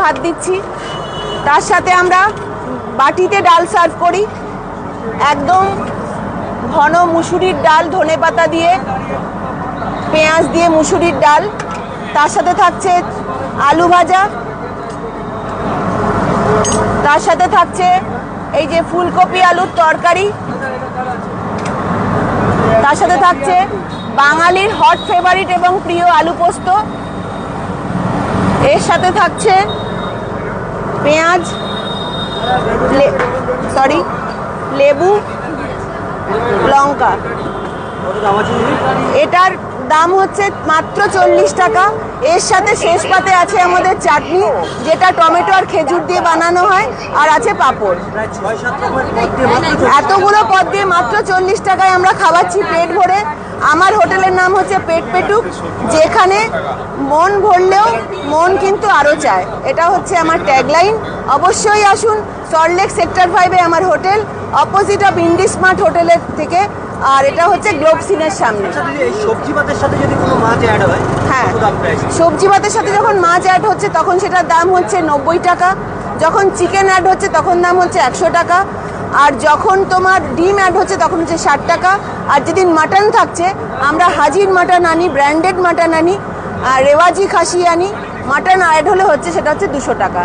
ভাত দিচ্ছি। তার সাথে আমরা বাটিতে ডাল সার্ভ করি, একদম ঘন মুসুরির ডাল, ধনেপাতা দিয়ে, পেঁয়াজ দিয়ে মুসুরির ডাল। তার সাথে থাকছে আলু ভাজা, তার সাথে থাকছে এই যে ফুলকপি আলুর তরকারি, তার সাথে থাকছে বাঙালির হট ফেভারিট এবং প্রিয় আলু পোস্ত, এর সাথে থাকছে পেঁয়াজ, লেবু, লঙ্কা। এটার দাম হচ্ছে মাত্র 40 টাকা। এর সাথে শেষ পাতে আছে আমাদের চাটনি, যেটা টমেটো আর খেজুর দিয়ে বানানো হয়, আর আছে পাঁপড়। এতগুলো পদ দিয়ে মাত্র 40 টাকায় আমরা খাওয়াচ্ছি পেট ভরে। আমার হোটেলের নাম হচ্ছে পেট পেটুক, যেখানে মন ভরলেও মন কিন্তু আরও চায়। এটা হচ্ছে আমার ট্যাগলাইন। অবশ্যই আসুন, সল্টলেক সেক্টর 5-এ আমার hotel, opposite of Indi Smart হোটেলের থেকে। আর এটা হচ্ছে গ্লোব সিনের সামনে। সবজি ভাতের সাথে যদি কোনো মাছ অ্যাড হয়, হ্যাঁ, সবজি ভাতের সাথে যখন মাছ অ্যাড হচ্ছে তখন সেটার দাম হচ্ছে 90 টাকা। যখন চিকেন অ্যাড হচ্ছে তখন দাম হচ্ছে 100 টাকা। আর যখন তোমার ডিম অ্যাড হচ্ছে তখন হচ্ছে 60 টাকা। আর যেদিন মাটন থাকছে, আমরা হাজির মাটন আনি, ব্র্যান্ডেড মাটন আনি, আর রেওয়াজি খাসি আনি। মাটন অ্যাড হলে হচ্ছে সেটা হচ্ছে 200 টাকা।